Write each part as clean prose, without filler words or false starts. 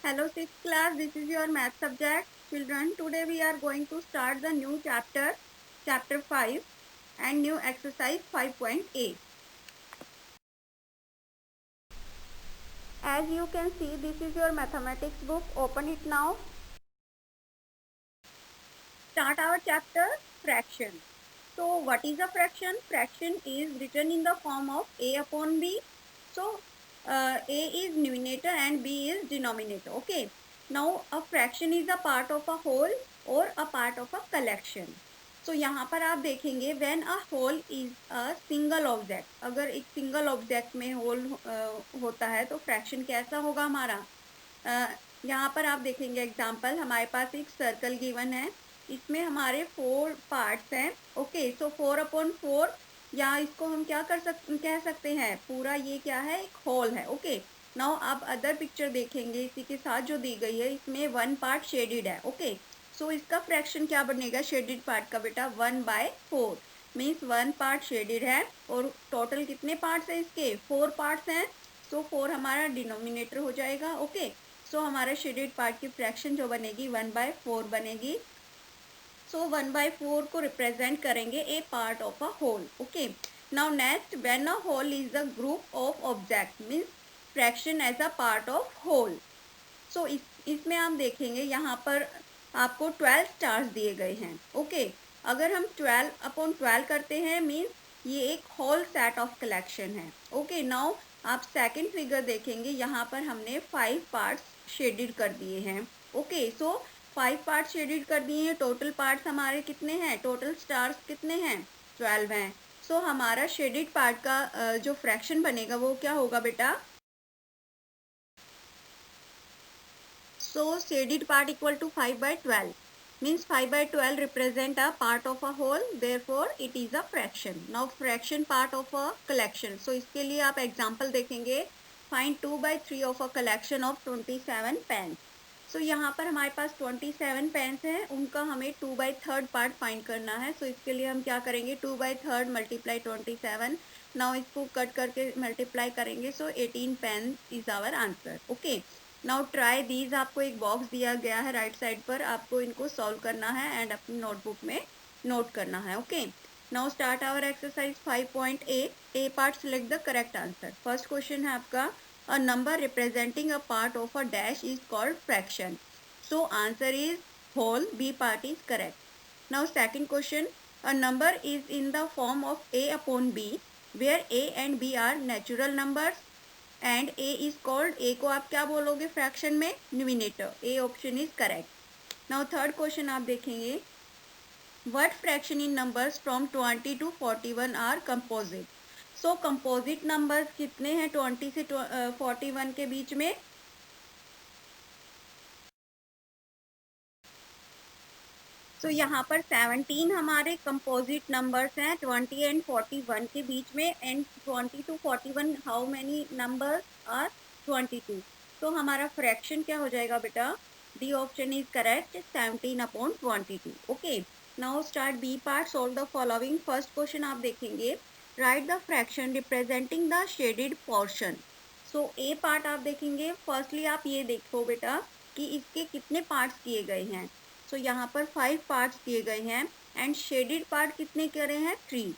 Hello sixth class, this is your math subject. Children, today we are going to start the new chapter, chapter 5 and new exercise 5.8. As you can see, this is your mathematics book. Open it now. Start our chapter, fraction. So what is a fraction? Fraction is written in the form of a upon b. So a is numerator and b is denominator. Okay. Now a fraction is a part of a whole or a part of a collection. So यहाँ पर आप देखेंगे when a whole is a single object. अगर एक single object में whole होता है तो fraction कैसा होगा हमारा? यहाँ पर आप देखेंगे एग्जाम्पल, हमारे पास एक सर्कल गिवन है, इसमें हमारे 4 पार्ट्स हैं. ओके, सो 4/4, या इसको हम क्या कह सकते हैं, पूरा ये क्या है, एक होल है. ओके, नाउ आप अदर पिक्चर देखेंगे इसी के साथ जो दी गई है, इसमें 1 पार्ट शेडेड है. ओके, सो इसका फ्रैक्शन क्या बनेगा शेडेड पार्ट का बेटा? 1/4 मीन्स 1 पार्ट शेडेड है और टोटल कितने पार्ट्स हैं इसके? 4 पार्ट्स हैं. सो 4 हमारा डिनोमिनेटर हो जाएगा. ओके, सो हमारा शेडेड पार्ट की फ्रैक्शन जो बनेगी 1/4 बनेगी. सो 1/4 को रिप्रेजेंट करेंगे a part of a whole. Okay, now next, when a whole is the group of object means fraction as a part of whole. So इसमें आप देखेंगे यहाँ पर आपको 12 स्टार्स दिए गए हैं. ओके, अगर हम 12/12 करते हैं मीन्स ये एक होल सेट ऑफ कलेक्शन है. ओके, नाउ आप सेकंड फिगर देखेंगे, यहाँ पर हमने 5 पार्ट्स शेडेड कर दिए हैं. ओके, सो 5 पार्ट शेडेड कर दिए हैं. टोटल पार्ट्स हमारे कितने हैं, टोटल स्टार्स कितने हैं? 12 हैं. सो हमारा शेडेड पार्ट का जो फ्रैक्शन बनेगा वो क्या होगा बेटा? So shaded part equal to 5/12 means 5/12 represent a part of a whole, therefore it is a fraction. Now fraction part of a collection. So इसके लिए आप example देखेंगे, find 2/3 of a collection of 27 pens. So यहाँ पर हमारे पास 27 pens हैं, उनका हमें 2/3 पार्ट फाइंड करना है. सो इसके लिए हम क्या करेंगे, 2/3 मल्टीप्लाई 27. नाउ इसको कट करके मल्टीप्लाई करेंगे, so 18 pen is our answer. Okay, now try these. आपको एक बॉक्स दिया गया है राइट साइड पर, आपको इनको सॉल्व करना है एंड अपनी नोटबुक में नोट करना है. Okay, now start our exercise 5.8. A part select the correct answer. First question है आपका, a number representing a part of a dash is called fraction. So answer is whole. B part is correct. Now second question, a number is in the form of a upon b where a and b are natural numbers and a is called, a को आप क्या बोलोगे fraction में? Numerator. A option is correct. Now third question आप देखेंगे, what fraction in numbers from 20 to 41 are composite. So composite numbers कितने हैं 20 से 41 के बीच में? सो यहाँ पर 17 हमारे कंपोजिट नंबर्स हैं 20 एंड 41 के बीच में. And 20 to 41 how many numbers are? 22. तो हमारा फ्रैक्शन क्या हो जाएगा बेटा? D option is correct, 17/22. Okay, now start B part. Solve the following. First question आप देखेंगे, write the fraction representing the shaded portion. So A part आप देखेंगे, फर्स्टली आप ये देखो बेटा कि इसके कितने पार्ट्स किए गए हैं. सो यहाँ पर 5 पार्ट्स दिए गए हैं एंड शेडेड पार्ट कितने करे हैं? 3.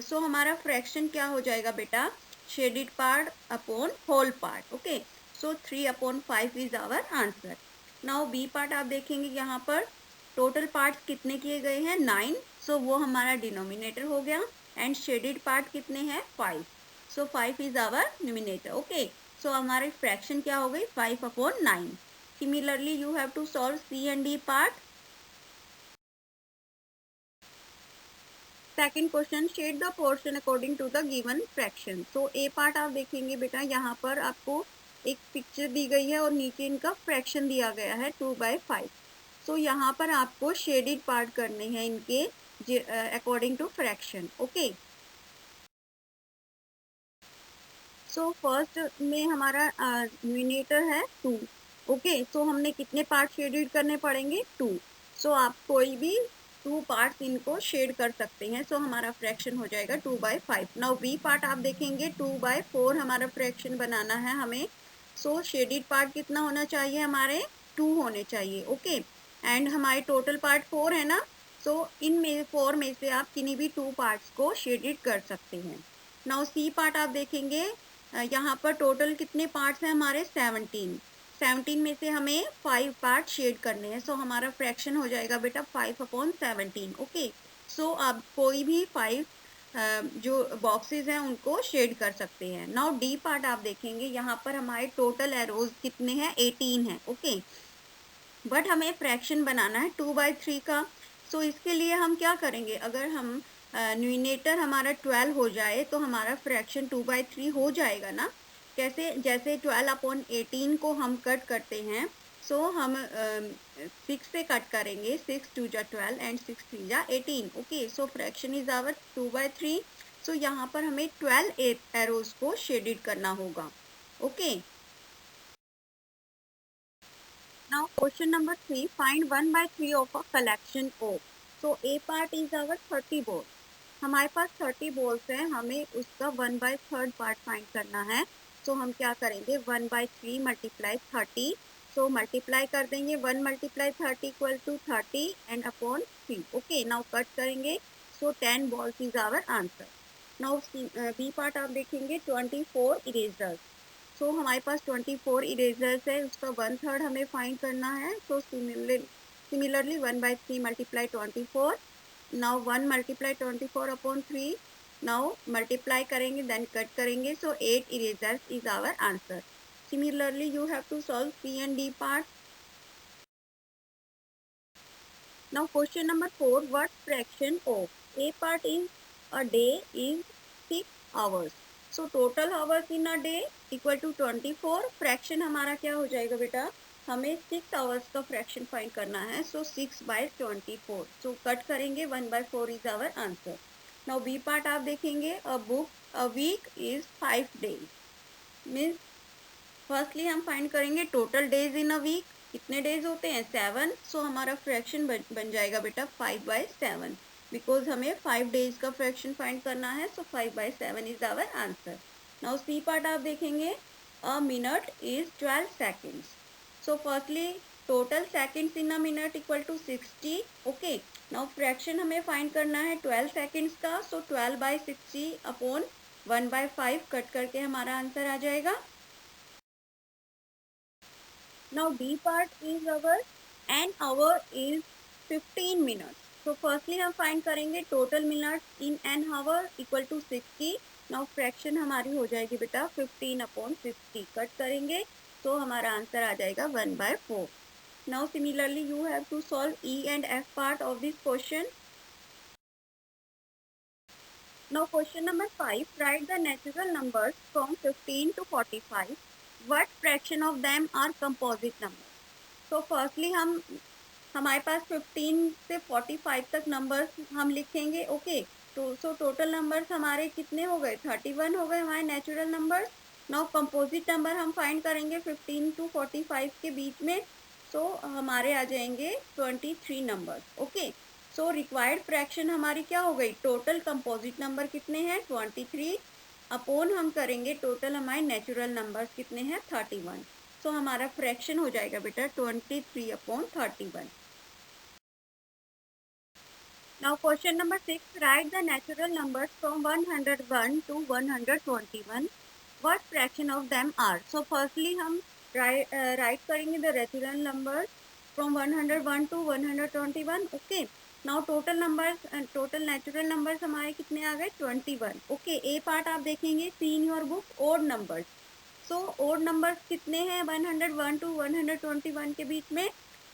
सो हमारा फ्रैक्शन क्या हो जाएगा बेटा? Shaded part upon whole part. Okay, so 3/5 is our answer. Now B part आप देखेंगे, यहाँ पर टोटल पार्ट्स कितने किए गए हैं? 9. सो वो हमारा डिनोमिनेटर हो गया एंड शेडेड पार्ट कितने हैं? 5. सो 5 इज आवर न्यूमिनेटर. ओके, सो हमारी फ्रैक्शन क्या हो गई? 5/9. Similarly, you have to solve C and D part. Second question, shade the portion according to the given fraction. So A part आप देखेंगे बेटा, यहाँ पर आपको एक पिक्चर दी गई है और नीचे इनका फ्रैक्शन दिया गया है 2/5. सो यहाँ पर आपको शेडेड पार्ट करने हैं इनके according to fraction. Okay, so first में हमारा न्यूमिनेटर है 2. ओके, सो हमने कितने पार्ट शेडेड करने पड़ेंगे? 2. सो आप कोई भी 2 पार्ट्स इनको शेड कर सकते हैं. सो हमारा फ्रैक्शन हो जाएगा 2/5. नाउ बी पार्ट आप देखेंगे, 2/4 हमारा फ्रैक्शन बनाना है हमें. सो शेडेड पार्ट कितना होना चाहिए हमारे 2 होने चाहिए, ओके। एंड हमारे टोटल पार्ट 4 है ना, सो इन में 4 में से आप किन्हीं भी 2 पार्ट्स को शेडेड कर सकते हैं। नाउ सी पार्ट आप देखेंगे, यहाँ पर टोटल कितने पार्ट्स हैं हमारे 17 में से हमें 5 पार्ट शेड करने हैं, सो हमारा फ्रैक्शन हो जाएगा बेटा 5/17, ओके। सो आप कोई भी 5 जो बॉक्सेस हैं उनको शेड कर सकते हैं। नाउ डी पार्ट आप देखेंगे, यहाँ पर हमारे टोटल एरोज कितने हैं 18 हैं, ओके। बट हमें फ्रैक्शन बनाना है 2/3 का। सो इसके लिए हम क्या करेंगे, अगर हम न्यूमिनेटर हमारा 12 हो जाए तो हमारा फ्रैक्शन 2/3 हो जाएगा ना। कैसे, जैसे 12/18 को हम कट करते हैं, सो हम 6 से कट करेंगे, 6 2 जा 12 एंड 6 3 जा 18, okay. So fraction is our 2/3। So यहाँ पर हमें 12 एरोज को शेडेड करना होगा, okay. Now question number 3, find 1/3 of a collection O. So A part is our 30 balls. हमारे पास 30 balls हैं, हमें उसका 1/3 पार्ट फाइंड करना है। तो हम क्या करेंगे, 1/3 मल्टीप्लाई 30, सो मल्टीप्लाई कर देंगे 1 × 30 = 30 and upon 3, okay. Now cut करेंगे, so 10 balls is our answer. Now B part आप देखेंगे 24 इरेजर्स। सो हमारे पास 24 इरेजर्स है, उसका 1/3 हमें फाइंड करना है। तो similarly 1/3 multiply 24, now 1 multiply 24 upon 3, now multiply करेंगे देन कट करेंगे, so 8 erasers is our answer. Similarly you have to solve C and D part. Now question number 4, what fraction of a part in a day is 6 hours. So total hours in a day equal to 24, fraction हमारा क्या हो जाएगा बेटा, हमें 6 hours का fraction find करना है। सो 6/24, सो cut करेंगे 1/4 is our answer. Now B part आप देखेंगे, a week is 5 days, means firstly हम फाइंड करेंगे total days in a week, कितने डेज होते हैं 7। सो हमारा फ्रैक्शन बन जाएगा बेटा 5/7, बिकॉज हमें 5 डेज का फ्रैक्शन फाइंड करना है। So 5/7 is our answer. Now C part आप देखेंगे, a minute is 12 seconds। So firstly total seconds in a minute equal to 60, okay. Now fraction हमें फाइंड करना है 12 seconds का, सो 12/60 अपॉन 1/5 कट करके हमारा आंसर आ जाएगा। Now D part is our, an hour is 15 minutes. So firstly हम find करेंगे total minutes in an hour equal to 60. Now fraction हमारी हो जाएगी बेटा 15/60, कट करेंगे तो हमारा आंसर आ जाएगा 1/4. Now similarly you have to solve E and F part of this question. Now question number 5, write the natural numbers from 15 to 45. What fraction of them are composite numbers? So firstly हमारे पास 15 से 45 तक numbers हम लिखेंगे, okay. तो so total numbers हमारे कितने हो गए, 31 हो गए हमारे natural numbers. Now composite number हम फाइंड करेंगे 15 to 45 के बीच में, सो हमारे आ जाएंगे 23 numbers, okay. So required fraction हमारी क्या हो गई, टोटल कंपोजिट नंबर कितने हैं 23 अपॉन हम करेंगे टोटल हमारे नेचुरल नंबर्स कितने हैं 31। सो हमारा फ्रैक्शन हो जाएगा बेटा 23/31। Now question number 6, write the natural numbers from 101 to 121. What fraction of them are? So firstly हम write करेंगे the natural numbers from 101 to 121, okay. Now total numbers and total natural numbers हमारे कितने आ गए 21, okay. A part आप देखेंगे, see in your book odd numbers. So odd numbers कितने हैं 101 to 121 के बीच में,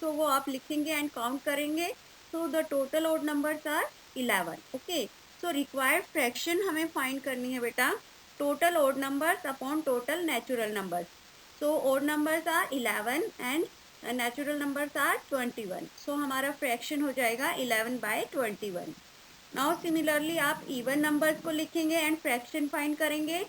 so वो आप लिखेंगे and count करेंगे। So the total odd numbers are 11, okay. So required fraction हमें find करनी है बेटा total odd numbers upon total natural numbers. So odd numbers are 11 and natural numbers are 21. So हमारा fraction हो जाएगा 11/21. Now similarly आप even numbers को लिखेंगे and fraction find करेंगे।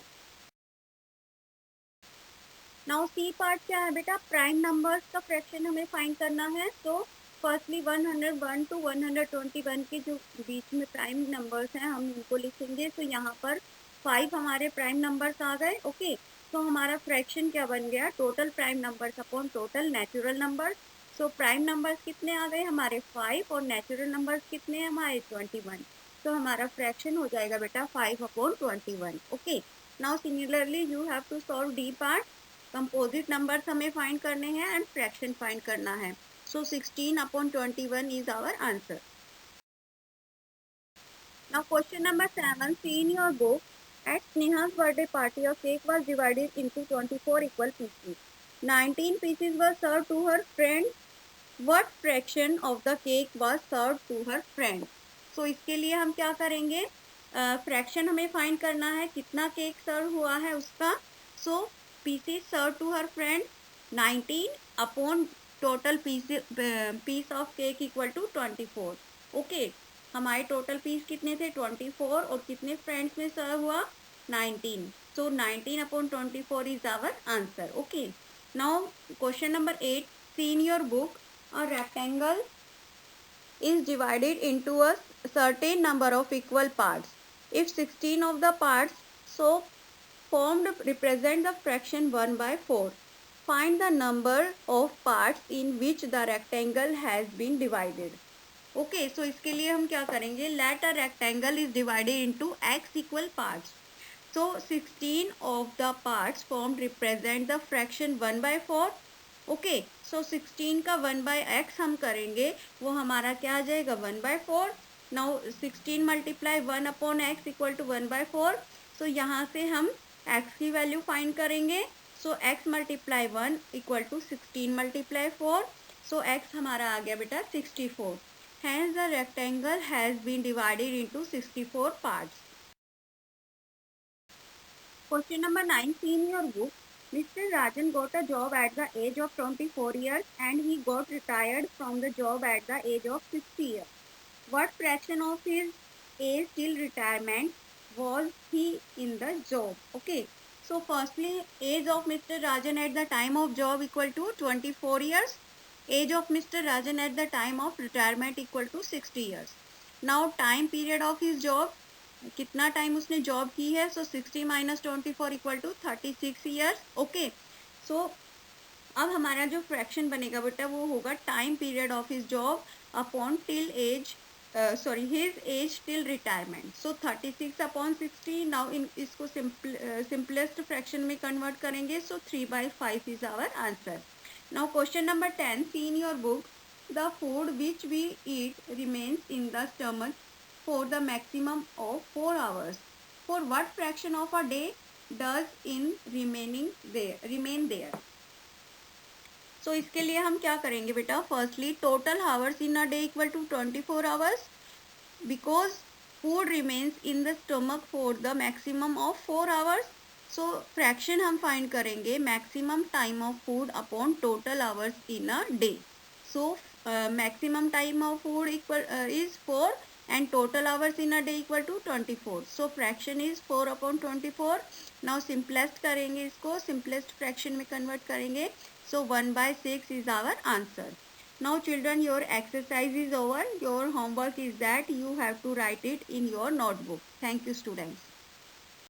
नाउ सी पार्ट क्या है बेटा, प्राइम नंबर्स का फ्रैक्शन हमें फाइंड करना है। तो फर्स्टली 101 to 121 के जो बीच में प्राइम नंबर्स हैं हम उनको लिखेंगे। तो यहाँ पर 5 हमारे प्राइम नंबर्स आ गए, ओके। तो हमारा फ्रैक्शन क्या बन गया, total prime numbers upon total natural numbers. So prime numbers कितने आ गए हमारे 5 और नेचुरल नंबर्स कितने हैं हमारे 21। तो हमारा फ्रैक्शन हो जाएगा बेटा 5/21। Okay, now similarly you have to solve D part. Composite numbers हमें फाइंड करने हैं एंड फ्रैक्शन फाइंड करना है। So 16/21 is our answer. Now question number 7, see in your book, at Sneha's birthday party a cake was divided into 24 equal pieces. 19 pieces were served to her friend. What fraction of the cake was served to her friend? So इसके लिए हम क्या करेंगे, fraction हमें find करना है, कितना cake सर्व हुआ है उसका। So pieces serve to her friend 19 upon total piece of cake equal to 24। Okay, हमारे टोटल पीस कितने थे 24 और कितने फ्रेंड्स में सर्व हुआ 19। So 19/24 is our answer. Okay, now question number 8, see in your book, a rectangle is divided into a certain number of equal parts. If 16 of the parts so formed represent the fraction 1/4, find the number of parts in which the rectangle has been divided. Okay, so इसके लिए हम क्या करेंगे, let a rectangle is divided into x equal parts. So 16 of the parts formed represent the fraction 1/4. Okay, सो 16 का 1/x हम करेंगे, वो हमारा क्या आ जाएगा 1/4। Now 16 multiply 1/x equal to 1/4। सो यहाँ से हम x की वैल्यू फाइंड करेंगे। So x multiply 1 equal to 16 multiply 4। So x हमारा आ गया बेटा 64। Hence the rectangle has been divided into 64 parts. Question number 9, see in your book, Mr. Rajan got a job at the age of 24 years and he got retired from the job at the age of 60 years. What fraction of his age till retirement was he in the job? Okay, so firstly, age of Mr. Rajan at the time of job equal to 24 years. Age of Mr. Rajan at the time of retirement equal to 60 years. Now time period of his job, कितना time उसने job की है, so 60 - 24 equal to 36 years. Okay, so अब हमारा जो fraction बनेगा बेटा वो होगा time period of his job upon till age, sorry his age till retirement. So 36/60। Now in इसको सिंपलेस्ट फ्रैक्शन में कन्वर्ट करेंगे। So 3/5 is our answer. Now question number 10, see in your book, the food which we eat remains in the stomach for the maximum of 4 hours. For what fraction of a day does in remain there? So इसके लिए हम क्या करेंगे बेटा, firstly total hours in a day equal to 24 hours, because food remains in the stomach for the maximum of 4 hours. So fraction हम find करेंगे maximum time of food upon total hours in a day. So maximum time of food equal is 4 and total hours in a day equal to 24. So fraction is 4/24. Now simplest करेंगे इसको, simplest fraction में convert करेंगे। So 1/6 is our answer. Now children, your exercise is over. Your homework is that you have to write it in your notebook. Thank you students.